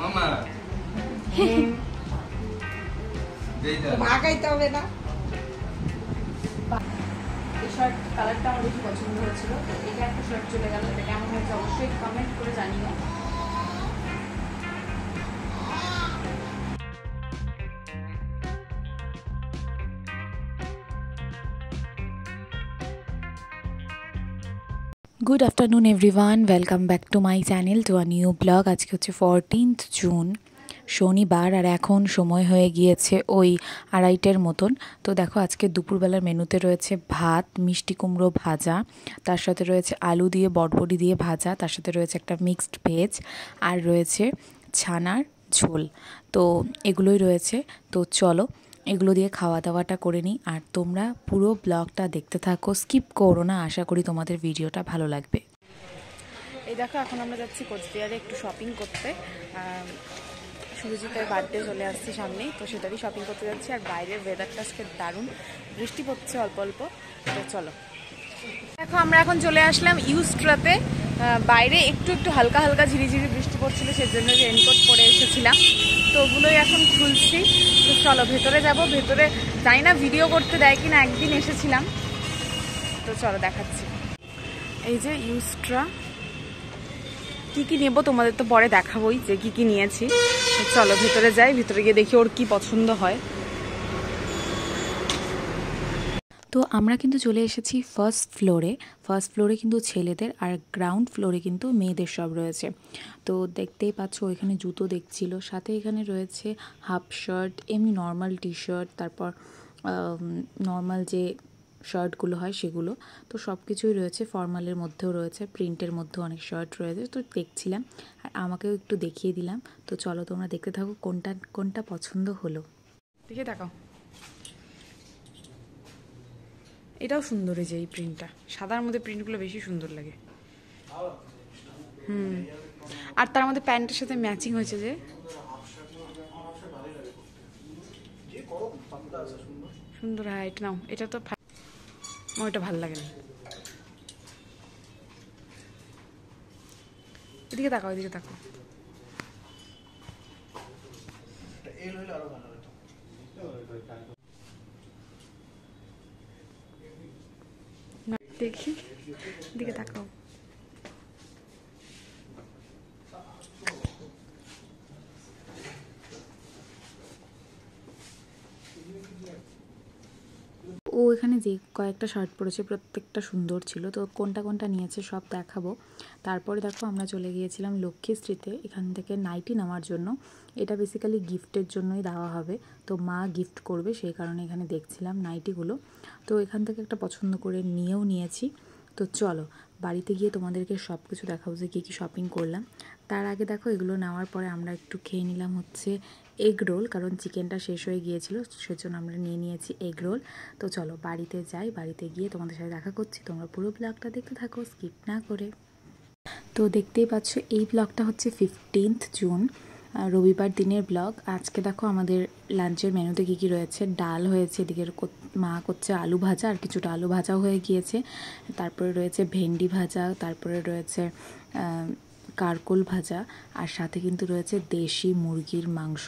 মামা ভাগাইতে হবে না। এই শার্ট কালারটা আমার বেশি পছন্দ হয়েছিল, তো এটা একটা শার্ট চলে গেল। এটা কেমন হয়েছে অবশ্যই কমেন্ট করে জানিও। Good afternoon everyone, welcome back to my channel to a new blog. আজকে হচ্ছে 14th জুন, শনিবার, আর এখন সময় হয়ে গিয়েছে ওই 2:30টার মতন। তো দেখো আজকে দুপুরবেলার মেনুতে রয়েছে ভাত, মিষ্টি কুমড়ো ভাজা, তার সাথে রয়েছে আলু দিয়ে বটবটি দিয়ে ভাজা, তার সাথে রয়েছে একটা মিক্সড ভেজ, আর রয়েছে ছানার ঝোল। তো এগুলোই রয়েছে। তো চলো এগুলো দিয়ে খাওয়া দাওয়াটা করে নিই, আর তোমরা পুরো ব্লগটা দেখতে থাকো, স্কিপ করো না। আশা করি তোমাদের ভিডিওটা ভালো লাগবে। এই দেখো এখন আমরা যাচ্ছি কোচবিহারে একটু শপিং করতে। সুরজিতের বার্থডে চলে আসছে সামনেই, তো সেটারই শপিং করতে যাচ্ছি। আর বাইরের ওয়েদারটা আজকে দারুণ, বৃষ্টি পড়ছে অল্প অল্প। তো চলো দেখো আমরা এখন চলে আসলাম ইউস্ট্রাতে। বাইরে একটু একটু হালকা হালকা ঝিরিঝিরি বৃষ্টি পড়ছিল, সেজন্য রেনকোট পরে এসেছিলাম। তো ওগুলোই এখন খুলছি। তো চলো ভেতরে যাব। ভেতরে জানি না ভিডিও করতে দেয় কিনা, একদিন এসেছিলাম। তো চলো দেখাচ্ছি। এই যে ইউস্ট্রা, কি কি নেবো তোমাদের তো পরে দেখাবোই যে কি কি নিয়েছি। চলো ভেতরে যাই, ভেতরে গিয়ে দেখি ওর কি পছন্দ হয়। তো আমরা কিন্তু চলে এসেছি ফার্স্ট ফ্লোরে। ফার্স্ট ফ্লোরে কিন্তু ছেলেদের, আর গ্রাউন্ড ফ্লোরে কিন্তু মেয়েদের সব রয়েছে। তো দেখতেই পাচ্ছ এখানে জুতো দেখছিল, সাথে এখানে রয়েছে হাফ শার্ট, এমনি নর্মাল টি শার্ট, তারপর নর্মাল যে শার্টগুলো হয় সেগুলো। তো সব কিছুই রয়েছে, ফর্মালের মধ্যেও রয়েছে, প্রিন্টের মধ্যেও অনেক শার্ট রয়েছে। তো দেখছিলাম আর আমাকেও একটু দেখিয়ে দিলাম। তো চলো তোমরা দেখতে থাকো কোনটা কোনটা পছন্দ হলো। দেখে দেখাও, এটাও সুন্দর। এই যে এই প্রিন্টটা, সাদার মধ্যে প্রিন্টগুলো বেশি সুন্দর লাগে। আর তার মধ্যে প্যান্টের সাথে ম্যাচিং হয়েছে যে সুন্দর। হ্যাঁ এটা নাও, এটা তো ওইটা ভালো লাগে না। এদিকে তাকাও, এদিকে তাকাও। দেখি এদিকে তাকাও। ও এখানে যে কয়েকটা শার্ট পরেছে প্রত্যেকটা সুন্দর ছিল। তো কোনটা কোনটা নিয়েছে সব দেখাবো। তারপরে দেখো আমরা চলে গিয়েছিলাম লক্ষ্মীশ্রীতে, এখান থেকে নাইটি নেওয়ার জন্য। এটা বেসিক্যালি গিফটের জন্যই দেওয়া হবে, তো মা গিফট করবে সেই কারণে এখানে দেখছিলাম নাইটিগুলো। তো এখান থেকে একটা পছন্দ করে নিয়েও নিয়েছি। তো চলো বাড়িতে গিয়ে তোমাদেরকে সব কিছু দেখাবো যে কী কী শপিং করলাম। তার আগে দেখো এগুলো নেওয়ার পরে আমরা একটু খেয়ে নিলাম হচ্ছে এগ রোল, কারণ চিকেনটা শেষ হয়ে গিয়েছিল, সেজন্য আমরা নিয়ে নিয়েছি এগ রোল। তো চলো বাড়িতে যাই, বাড়িতে গিয়ে তোমাদের সাথে দেখা করছি। তোমরা পুরো ব্লগটা দেখতে থাকো স্কিপ না করে। তো দেখতেই পাচ্ছ এই ব্লগটা হচ্ছে 15th জুন, রবিবার দিনের ব্লগ। আজকে দেখো আমাদের লাঞ্চের মেনুতে কী কী রয়েছে। ডাল হয়েছে, এদিকে মা করছে আলু ভাজা, আর কিছুটা আলু ভাজাও হয়ে গিয়েছে। তারপরে রয়েছে ভেন্ডি ভাজা, তারপরে রয়েছে কারকোল ভাজা, আর সাথে কিন্তু রয়েছে দেশি মুরগির মাংস।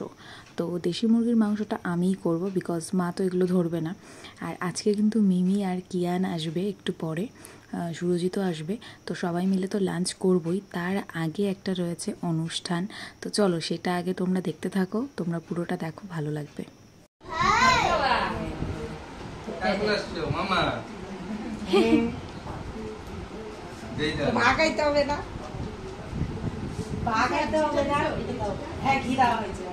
তো দেশি মুরগির মাংসটা আমিই করব, বিকজ মা তো এগুলো ধরবে না। আর আজকে কিন্তু মিমি আর কিয়ান আসবে একটু পরে, সুরজিতও আসবে। তো সবাই মিলে তো লাঞ্চ করবই, তার আগে একটা রয়েছে অনুষ্ঠান। তো চলো সেটা আগে তোমরা দেখতে থাকো, তোমরা পুরোটা দেখো, ভালো লাগবে। ভাগাইতে হবে না, ভাগাইতে হবে না। হ্যাঁ ঘি দেওয়া হয়েছে,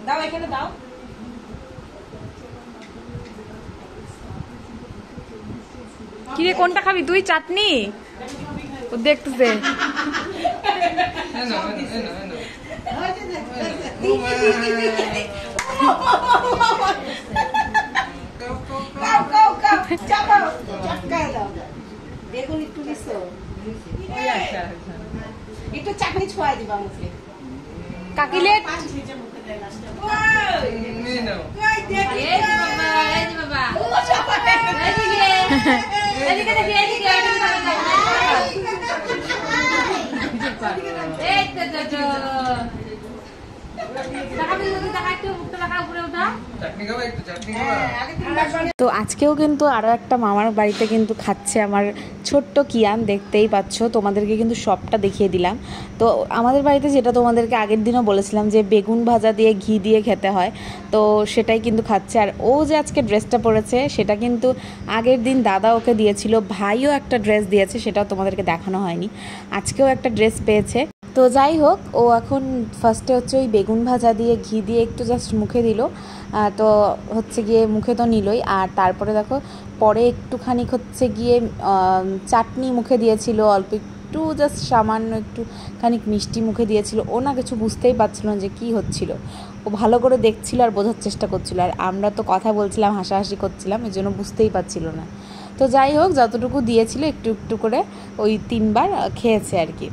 দাও এখানে দাও। কিরে কোনটা খাবি তুই? চাটনি ও দেখতেছে। বেগুন একটু দিছো, একটু চাটনি ছোঁয়া দিবা মুখে। কাকিলে তো আজকেও কিন্তু আরও একটা মামার বাড়িতে কিন্তু খাচ্ছে আমার ছোট্ট কিয়ান, দেখতেই পাচ্ছ। তোমাদেরকে কিন্তু সবটা দেখিয়ে দিলাম। তো আমাদের বাড়িতে যেটা তোমাদেরকে আগের দিনও বলেছিলাম যে বেগুন ভাজা দিয়ে ঘি দিয়ে খেতে হয়, তো সেটাই কিন্তু খাচ্ছে। আর ও যে আজকে ড্রেসটা পরেছে সেটা কিন্তু আগের দিন দাদা ওকে দিয়েছিল, ভাইও একটা ড্রেস দিয়েছে, সেটাও তোমাদেরকে দেখানো হয়নি। আজকেও একটা ড্রেস পেয়েছে। তো যাই হোক, ও এখন ফার্স্টে হচ্ছে ওই বেগুন ভাজা দিয়ে ঘি দিয়ে একটু জাস্ট মুখে দিল। তো হচ্ছে গিয়ে মুখে তো নিলই, আর তারপরে দেখো পরে একটুখানি হচ্ছে গিয়ে চাটনি মুখে দিয়েছিল, অল্প একটু জাস্ট সামান্য একটুখানি মিষ্টি মুখে দিয়েছিল। ও না কিছু বুঝতেই পারছিল না যে কী হচ্ছিল। ও ভালো করে দেখছিল আর বোঝার চেষ্টা করছিল, আর আমরা তো কথা বলছিলাম, হাসাহাসি করছিলাম, এই জন্য বুঝতেই পারছিল না। তো যাই হোক, যতটুকু দিয়েছিল একটু একটু করে ওই 3 বার খেয়েছে আর কি।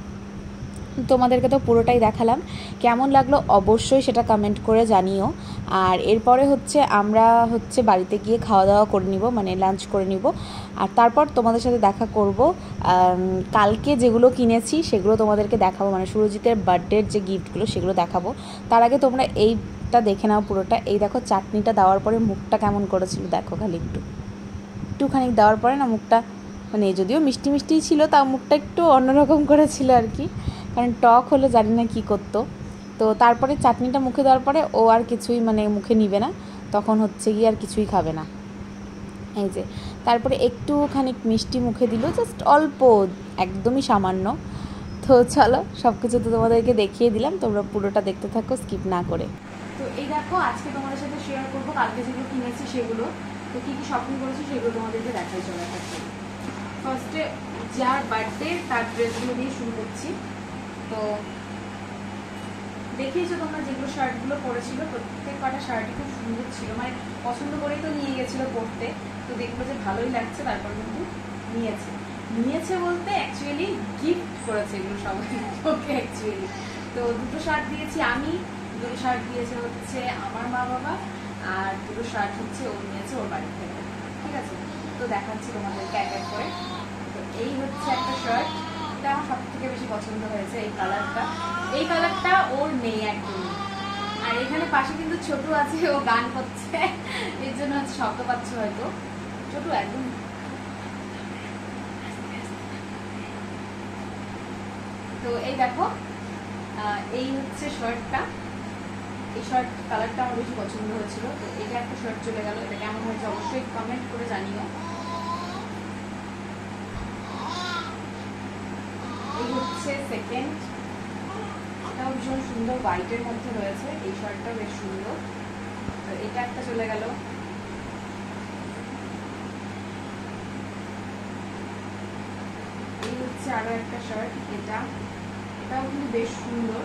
তোমাদেরকে তো পুরোটাই দেখালাম, কেমন লাগলো অবশ্যই সেটা কমেন্ট করে জানিও। আর এরপরে হচ্ছে আমরা হচ্ছে বাড়িতে গিয়ে খাওয়া দাওয়া করে নিব, মানে লাঞ্চ করে নিব। আর তারপর তোমাদের সাথে দেখা করব। কালকে যেগুলো কিনেছি সেগুলো তোমাদেরকে দেখাবো, মানে সুরজিতের বার্থডের যে গিফটগুলো সেগুলো দেখাবো। তার আগে তোমরা এইটা দেখে নাও পুরোটা। এই দেখো চাটনিটা দেওয়ার পরে মুখটা কেমন করেছিল, দেখো খালি একটুখানি দেওয়ার পরে না মুখটা, মানে যদিও মিষ্টি মিষ্টিই ছিল তাও মুখটা একটু অন্যরকম করেছিল আর কি, কারণ টক হলে জানি না কী করতো। তো তারপরে চাটনিটা মুখে দেওয়ার পরে ও আর কিছুই মানে মুখে নিবে না, তখন হচ্ছে গিয়ে আর কিছুই খাবে না। এই যে তারপরে একটুখানি মিষ্টি মুখে দিল, জাস্ট অল্প, একদমই সামান্য। তো চলো সব কিছু তো তোমাদেরকে দেখিয়ে দিলাম, তোমরা পুরোটা দেখতে থাকো স্কিপ না করে। তো এই দেখো আজকে তোমাদের সাথে শেয়ার করবো কালকে যেগুলো কিনেছি সেগুলো, তো কী কী শপিং করেছি সেগুলো তোমাদেরকে দেখাই চলে থাকবে। ফার্স্টে যার বার্থডে তার ড্রেসগুলো দিয়ে শুরু করছি। তো দেখিয়েছো তোমরা যেগুলো শার্টগুলো পরেছিল, প্রত্যেক কটা শার্টই খুব সুন্দর ছিল, মানে পছন্দ করেই তো নিয়ে গেছিলো পরতে। তো দেখলো যে ভালোই লাগছে, তারপর কিন্তু নিয়েছে বলতে অ্যাকচুয়ালি গিফট করেছে এগুলো সবাই ওকে অ্যাকচুয়ালি। তো 2টো শার্ট দিয়েছি আমি, 2টো শার্ট দিয়েছে হচ্ছে আমার মা বাবা, আর 2টো শার্ট হচ্ছে ও নিয়েছে ওর বাড়ি থেকে। ঠিক আছে, তো দেখাচ্ছি তোমাদেরকে এক এক করে। তো এই হচ্ছে একটা শার্ট, এটা আমার সব থেকে বেশি পছন্দ হয়েছে। এই কালারটা ওর নেই একদম। আর এখানে পাশে কিন্তু ছোট আছে, ও গান করছে, এর জন্য হচ্ছে শব্দ পাচ্ছ হয়তো। ছোট একদম। তো এই দেখো, এই হচ্ছে শার্টটা। এই শার্ট কালারটা আমার বেশি পছন্দ হয়েছিল। তো এটা একটা শার্ট চলে গেল, এটা কেমন হয়েছে অবশ্যই কমেন্ট করে জানিও। এই হচ্ছে সেকেন্ড, এটাও ভীষণ সুন্দর, হোয়াইটের মধ্যে রয়েছে। এই শার্টটাও বেশ সুন্দর। তো এটা একটা চলে গেল। এই হচ্ছে আরো একটা শার্ট, এটাও কিন্তু বেশ সুন্দর।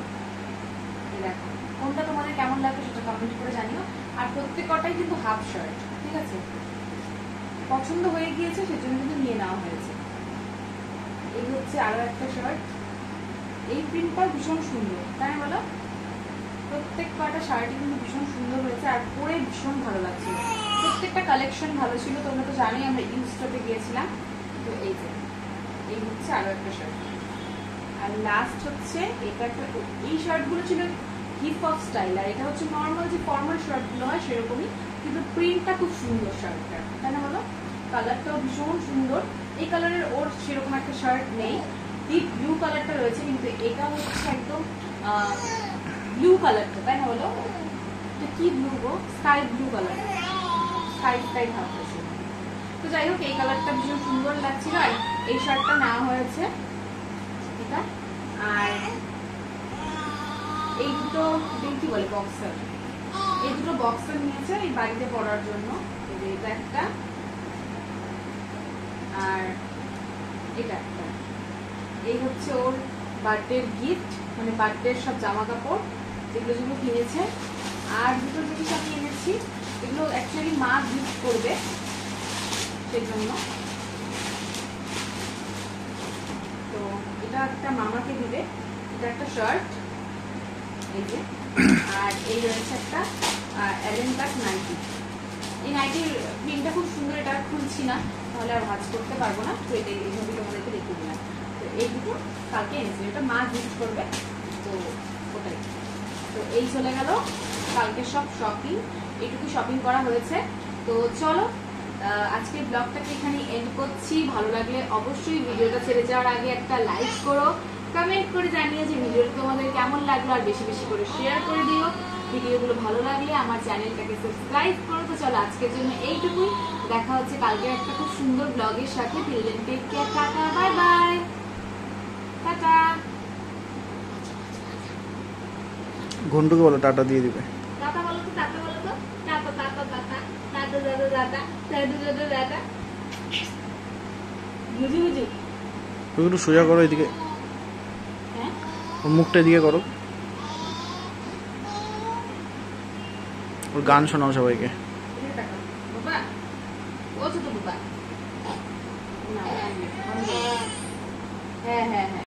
দেখো কোনটা তোমাদের কেমন লাগবে সেটা কমেন্ট করে জানিও। আর প্রত্যেক কটাই কিন্তু হাফ শার্ট, ঠিক আছে, পছন্দ হয়ে গিয়েছে সেজন্য কিন্তু নিয়ে নেওয়া হয়েছে। এই হচ্ছে আরো একটা শার্ট, এই প্রিন্টটাও ভীষণ সুন্দর, তাই বলো? প্রত্যেক কটা শার্টই কিন্তু ভীষণ সুন্দর হয়েছে, আর পরে ভীষণ ভালো লাগছিল। প্রত্যেকটা কালেকশন ভালো ছিল, তোমরা তো জানোই আমরা ইউস্টোতে গিয়েছিলাম। তো এই হচ্ছে আরো একটা শার্ট। আর লাস্ট হচ্ছে এটা একটা, এই শার্টগুলো ছিল হিপ হপ স্টাইল, আর এটা হচ্ছে নর্মাল যে ফর্মাল শার্টগুলো হয় সেরকমই, কিন্তু প্রিন্টটা খুব সুন্দর শার্টটা, তাই না বলো? কালারটাও ভীষণ সুন্দর। এই কালারের ওর সেরকম একটা শার্ট নেই, ডিপ ব্লু কালারটা রয়েছে, কিন্তু এটা হচ্ছে একদম ব্লু কালারটা, তাই না বলো? এটা কি ব্লু গো? স্কাই ব্লু কালার, স্কাই ভাবতেছি। তো যাই হোক, এই কালারটা ভীষণ সুন্দর লাগছিল, আর এই শার্টটা নেওয়া হয়েছে এটা। আর এই দুটো কি বলে, বক্সার, এই দুটো বক্সার নিয়েছে এই বাড়িতে পরার জন্য। এটা একটা, আর এটা একটা। এই হচ্ছে ওর বার্থডের গিফট, মানে বার্থডের সব জামা কাপড় যেগুলো কিনেছে। আর দুটো জিনিস আমি এনেছি, এগুলো অ্যাকচুয়ালি মা গিফট করবে সেজন্য। তো এটা একটা মামাকে দিবে, এটা একটা শার্ট, এই যে। আর এই রয়েছে একটা অ্যালেন কাট নাইটি। এই নাইটির প্রিন্টটা খুব সুন্দর, এটা খুলছি না তাহলে আর ভাঁজ করতে পারবো না, তো এটা এইভাবে তোমাদেরকে দেখিয়ে দিলাম। তো এই দুটো কালকে এনেছি, এটা মা গিফট করবে, তো ওটাই। তো এই চলে গেল কালকে সব শপিং, এইটুকু শপিং করা হয়েছে। তো চলো আজকের ব্লগটাকে এখানে এন্ড করছি। ভালো লাগলে অবশ্যই ভিডিওটা ছেড়ে যাওয়ার আগে একটা লাইক করো, কমেন্ট করে জানিয়ে যে ভিডিওটা তোমাদের কেমন লাগলো, আর বেশি বেশি করে শেয়ার করে দিও। ভিডিওগুলো ভালো লাগলে আমার চ্যানেলটাকে সাবস্ক্রাইব করো। তো চলো আজকের জন্য এইটুকুই, দেখা হচ্ছে কালকে একটা খুব সুন্দর ব্লগের সাথে। Till then take care, tata, bye bye, tata. ঘন্টুকে বলো টাটা দিয়ে দিবে। টাটা বলো তো, টাটা বলো তো, tata tata tata tata tata tata tata tata tata. বুঝি বুঝি। তুমি একটু সোজা করো এদিকে, হ্যাঁ ওর মুখটা এদিকে করো, ওর গান শোনাও সবাইকে। বাবা ও ছোট বাবা, না হ্যাঁ হ্যাঁ হ্যাঁ।